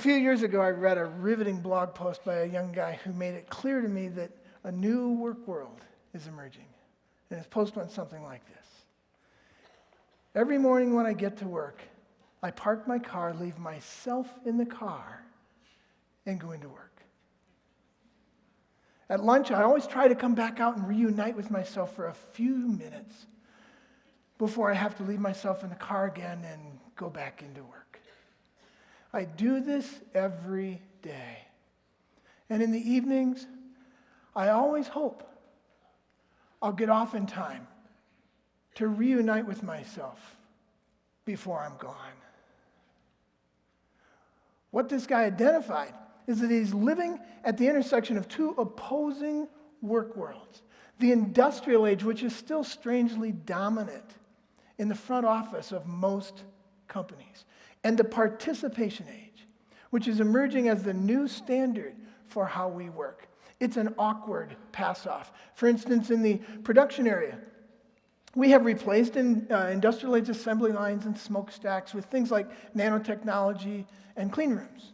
few years ago, I read a riveting blog post by a young guy who made it clear to me that a new work world is emerging. And his post went something like this. Every morning when I get to work, I park my car, leave myself in the car, and go into work. At lunch, I always try to come back out and reunite with myself for a few minutes before I have to leave myself in the car again and go back into work. I do this every day. And in the evenings, I always hope I'll get off in time to reunite with myself before I'm gone. What this guy identified is that he's living at the intersection of two opposing work worlds. The industrial age, which is still strangely dominant in the front office of most companies, and the participation age, which is emerging as the new standard for how we work. It's an awkward pass-off. For instance, in the production area, we have replaced industrial age assembly lines and smokestacks with things like nanotechnology and clean rooms.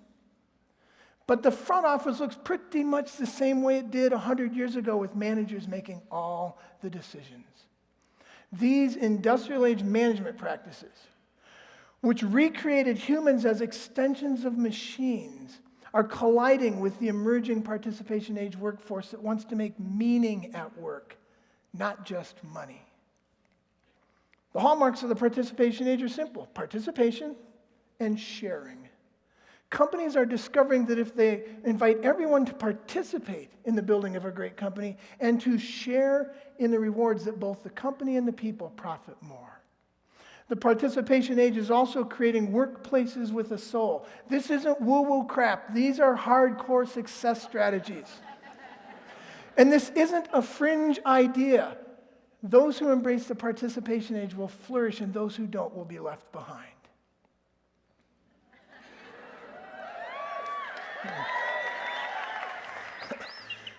But the front office looks pretty much the same way it did 100 years ago, with managers making all the decisions. These industrial age management practices, which recreated humans as extensions of machines, are colliding with the emerging participation age workforce that wants to make meaning at work, not just money. The hallmarks of the participation age are simple: participation and sharing. Companies are discovering that if they invite everyone to participate in the building of a great company and to share in the rewards, that both the company and the people profit more. The participation age is also creating workplaces with a soul. This isn't woo-woo crap. These are hardcore success strategies. And this isn't a fringe idea. Those who embrace the participation age will flourish, and those who don't will be left behind.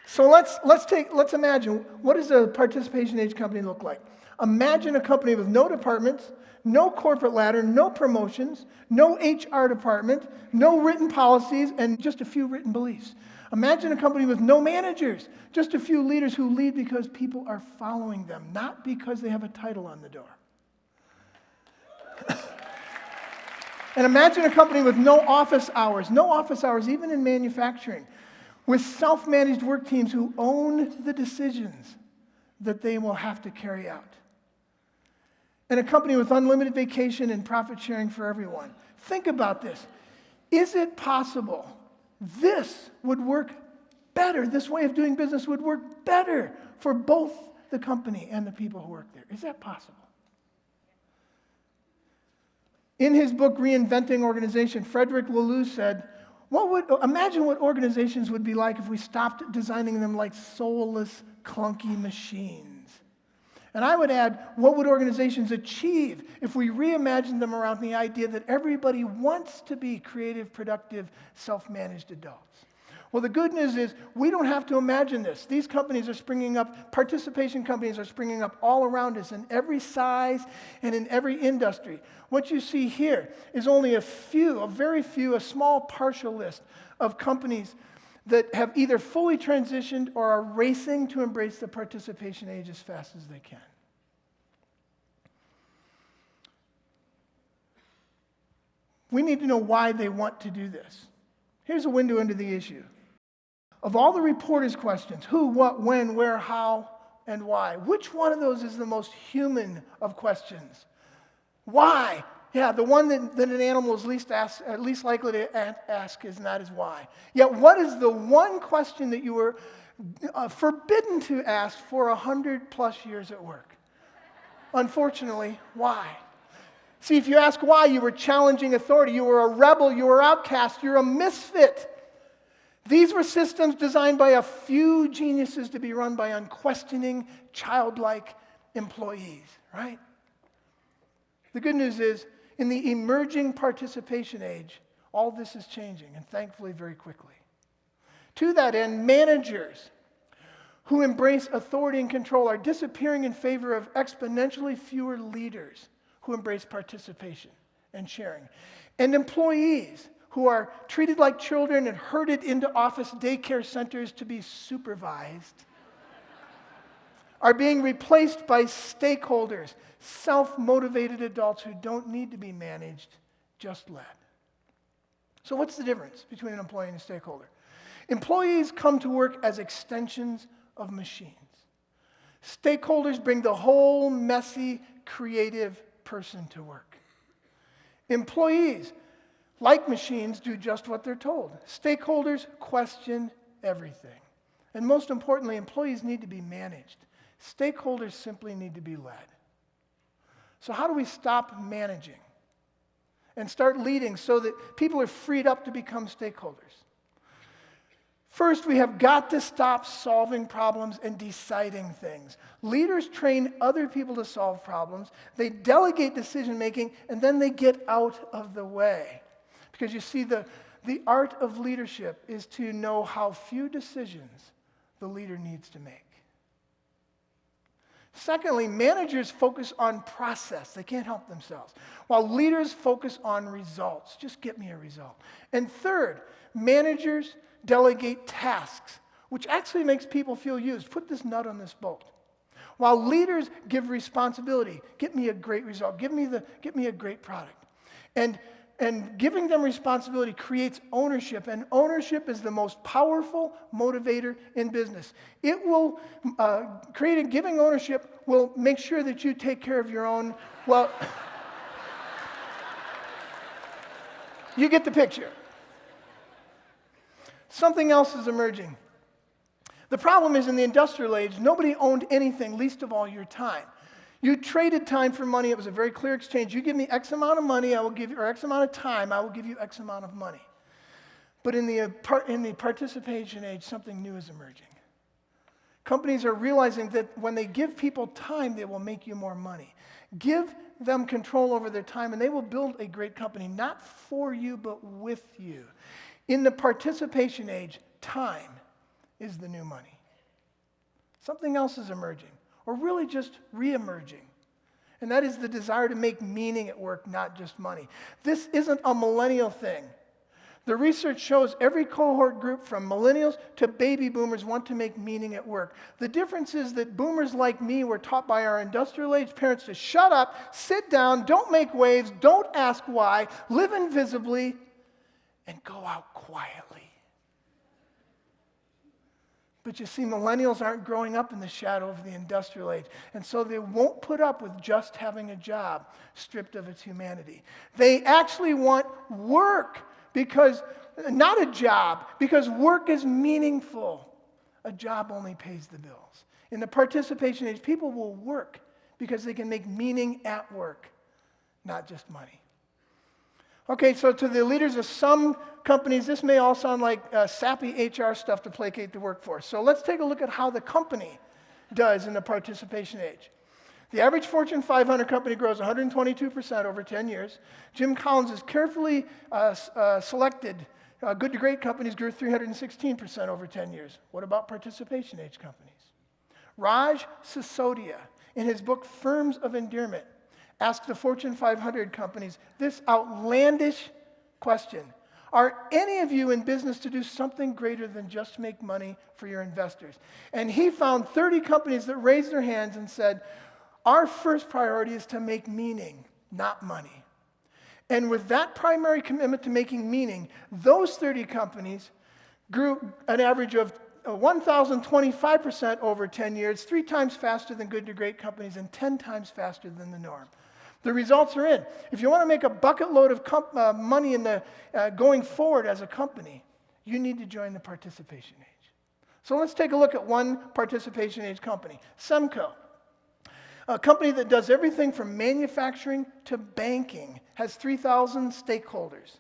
So let's imagine, what does a participation age company look like? Imagine a company with no departments, no corporate ladder, no promotions, no HR department, no written policies, and just a few written beliefs. Imagine a company with no managers, just a few leaders who lead because people are following them, not because they have a title on the door. And imagine a company with no office hours even in manufacturing, with self-managed work teams who own the decisions that they will have to carry out. And a company with unlimited vacation and profit sharing for everyone. Think about this. Is it possible this would work better? This way of doing business would work better for both the company and the people who work there. Is that possible? In his book, Reinventing Organization, Frederick Laloux said, imagine what organizations would be like if we stopped designing them like soulless, clunky machines. And I would add, what would organizations achieve if we reimagined them around the idea that everybody wants to be creative, productive, self-managed adults? Well, the good news is we don't have to imagine this. These companies are springing up, participation companies are springing up all around us in every size and in every industry. What you see here is only a small partial list of companies that have either fully transitioned or are racing to embrace the participation age as fast as they can. We need to know why they want to do this. Here's a window into the issue. Of all the reporters' questions, who, what, when, where, how, and why, which one of those is the most human of questions? Why? Yeah, the one that an animal is least likely to ask is not as why. Yet what is the one question that you were forbidden to ask for 100+ years at work? Unfortunately, why? See, if you ask why, you were challenging authority. You were a rebel. You were outcast. You're a misfit. These were systems designed by a few geniuses to be run by unquestioning, childlike employees, right? The good news is, in the emerging participation age, all this is changing, and thankfully very quickly. To that end, managers who embrace authority and control are disappearing in favor of exponentially fewer leaders who embrace participation and sharing. And employees who are treated like children and herded into office daycare centers to be supervised, are being replaced by stakeholders, self-motivated adults who don't need to be managed, just led. So what's the difference between an employee and a stakeholder? Employees come to work as extensions of machines. Stakeholders bring the whole messy, creative person to work. Employees, like machines, do just what they're told. Stakeholders question everything. And most importantly, employees need to be managed. Stakeholders simply need to be led. So how do we stop managing and start leading so that people are freed up to become stakeholders? First, we have got to stop solving problems and deciding things. Leaders train other people to solve problems. They delegate decision-making, and then they get out of the way. Because you see, the art of leadership is to know how few decisions the leader needs to make. Secondly, managers focus on process. They can't help themselves. While leaders focus on results. Just get me a result. And third, managers delegate tasks, which actually makes people feel used. Put this nut on this bolt. While leaders give responsibility, get me a great result, get me a great product. And giving them responsibility creates ownership, and ownership is the most powerful motivator in business. It will giving ownership will make sure that you take care of your own, well, you get the picture. Something else is emerging. The problem is, in the industrial age, nobody owned anything, least of all your time. You traded time for money. It was a very clear exchange. You give me X amount of money, I will give you, or X amount of time, I will give you X amount of money. But in the participation age, something new is emerging. Companies are realizing that when they give people time, they will make you more money. Give them control over their time, and they will build a great company, not for you, but with you. In the participation age, time is the new money. Something else is emerging, or really just re-emerging. And that is the desire to make meaning at work, not just money. This isn't a millennial thing. The research shows every cohort group from millennials to baby boomers want to make meaning at work. The difference is that boomers like me were taught by our industrial age parents to shut up, sit down, don't make waves, don't ask why, live invisibly, and go out quietly. But you see, millennials aren't growing up in the shadow of the industrial age, and so they won't put up with just having a job stripped of its humanity. They actually want work, not a job, because work is meaningful. A job only pays the bills. In the participation age, people will work because they can make meaning at work, not just money. Okay, so to the leaders of some companies, this may all sound like sappy HR stuff to placate the workforce. So let's take a look at how the company does in the participation age. The average Fortune 500 company grows 122% over 10 years. Jim Collins' carefully selected good to great companies grew 316% over 10 years. What about participation age companies? Raj Sisodia, in his book Firms of Endearment, asked the Fortune 500 companies this outlandish question. Are any of you in business to do something greater than just make money for your investors? And he found 30 companies that raised their hands and said, our first priority is to make meaning, not money. And with that primary commitment to making meaning, those 30 companies grew an average of 1,025% over 10 years, 3 times faster than good to great companies and 10 times faster than the norm. The results are in. If you want to make a bucket load of money in the going forward as a company, you need to join the participation age. So let's take a look at one participation age company, Semco. A company that does everything from manufacturing to banking, has 3,000 stakeholders.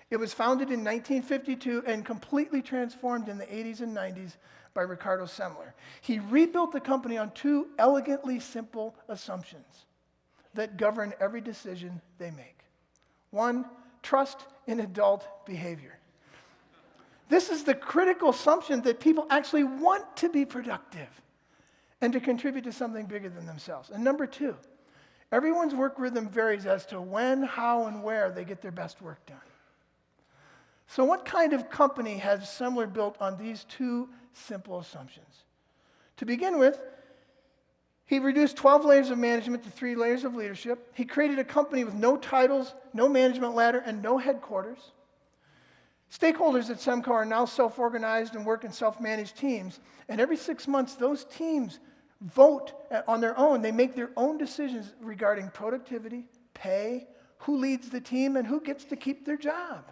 It was founded in 1952 and completely transformed in the 80s and 90s by Ricardo Semler. He rebuilt the company on 2 elegantly simple assumptions that govern every decision they make. 1, trust in adult behavior. This is the critical assumption that people actually want to be productive and to contribute to something bigger than themselves. And number 2, everyone's work rhythm varies as to when, how, and where they get their best work done. So what kind of company has Semler built on these two simple assumptions? To begin with, he reduced 12 layers of management to 3 layers of leadership. He created a company with no titles, no management ladder, and no headquarters. Stakeholders at Semco are now self-organized and work in self-managed teams. And every 6 months, those teams vote on their own. They make their own decisions regarding productivity, pay, who leads the team, and who gets to keep their job.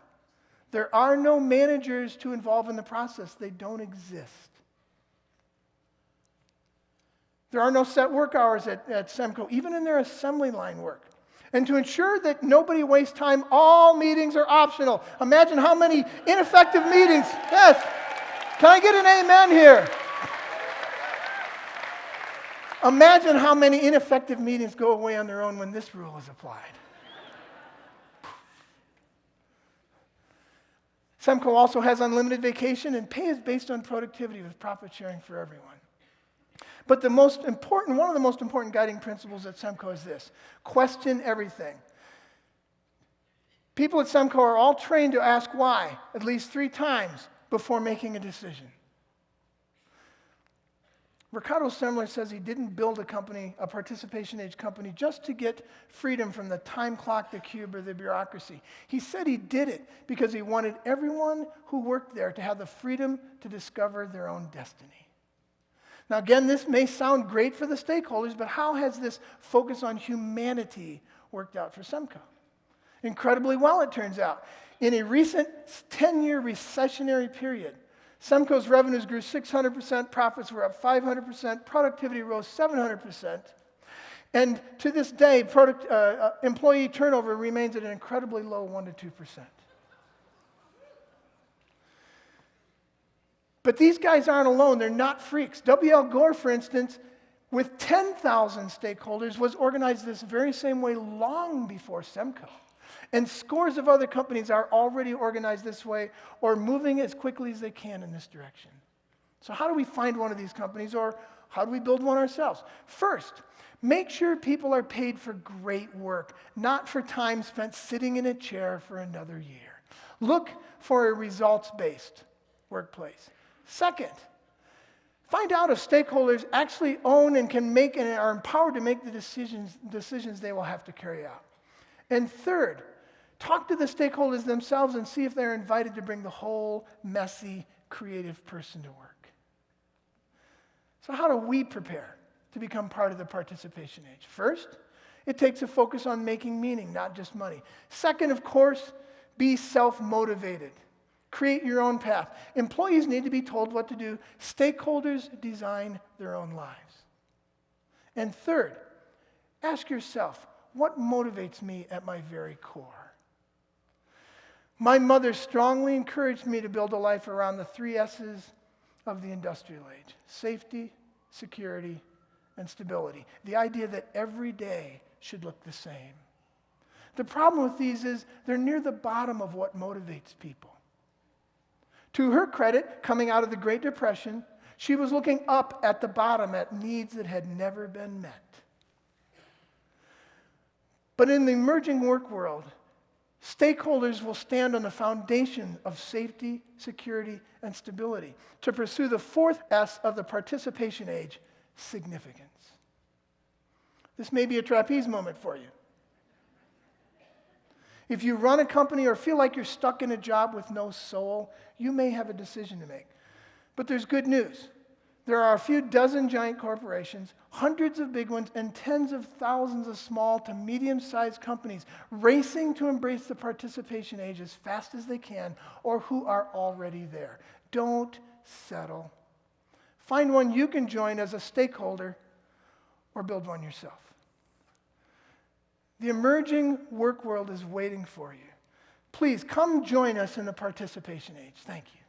There are no managers to involve in the process. They don't exist. There are no set work hours at Semco, even in their assembly line work. And to ensure that nobody wastes time, all meetings are optional. Imagine how many ineffective meetings. Yes. Can I get an amen here? Imagine how many ineffective meetings go away on their own when this rule is applied. Semco also has unlimited vacation, and pay is based on productivity with profit sharing for everyone. But one of the most important guiding principles at Semco is this: question everything. People at Semco are all trained to ask why at least 3 times before making a decision. Ricardo Semler says he didn't build a participation age company, just to get freedom from the time clock, the cube, or the bureaucracy. He said he did it because he wanted everyone who worked there to have the freedom to discover their own destiny. Now again, this may sound great for the stakeholders, but how has this focus on humanity worked out for Semco? Incredibly well, it turns out. In a recent 10-year recessionary period, Semco's revenues grew 600%, profits were up 500%, productivity rose 700%, and to this day, employee turnover remains at an incredibly low 1% to 2%. But these guys aren't alone. They're not freaks. W.L. Gore, for instance, with 10,000 stakeholders, was organized this very same way long before Semco. And scores of other companies are already organized this way or moving as quickly as they can in this direction. So how do we find one of these companies, or how do we build one ourselves? First, make sure people are paid for great work, not for time spent sitting in a chair for another year. Look for a results-based workplace. Second, find out if stakeholders actually own and can make and are empowered to make the decisions they will have to carry out. And third, talk to the stakeholders themselves and see if they're invited to bring the whole messy, creative person to work. So how do we prepare to become part of the participation age? First, it takes a focus on making meaning, not just money. Second, of course, be self-motivated. Create your own path. Employees need to be told what to do. Stakeholders design their own lives. And third, ask yourself, what motivates me at my very core? My mother strongly encouraged me to build a life around the 3 S's of the industrial age: safety, security, and stability. The idea that every day should look the same. The problem with these is they're near the bottom of what motivates people. To her credit, coming out of the Great Depression, she was looking up at the bottom at needs that had never been met. But in the emerging work world, stakeholders will stand on the foundation of safety, security, and stability to pursue the 4th S of the participation age: significance. This may be a trapeze moment for you. If you run a company or feel like you're stuck in a job with no soul, you may have a decision to make. But there's good news. There are a few dozen giant corporations, hundreds of big ones, and tens of thousands of small to medium-sized companies racing to embrace the participation age as fast as they can, or who are already there. Don't settle. Find one you can join as a stakeholder, or build one yourself. The emerging work world is waiting for you. Please come join us in the participation age. Thank you.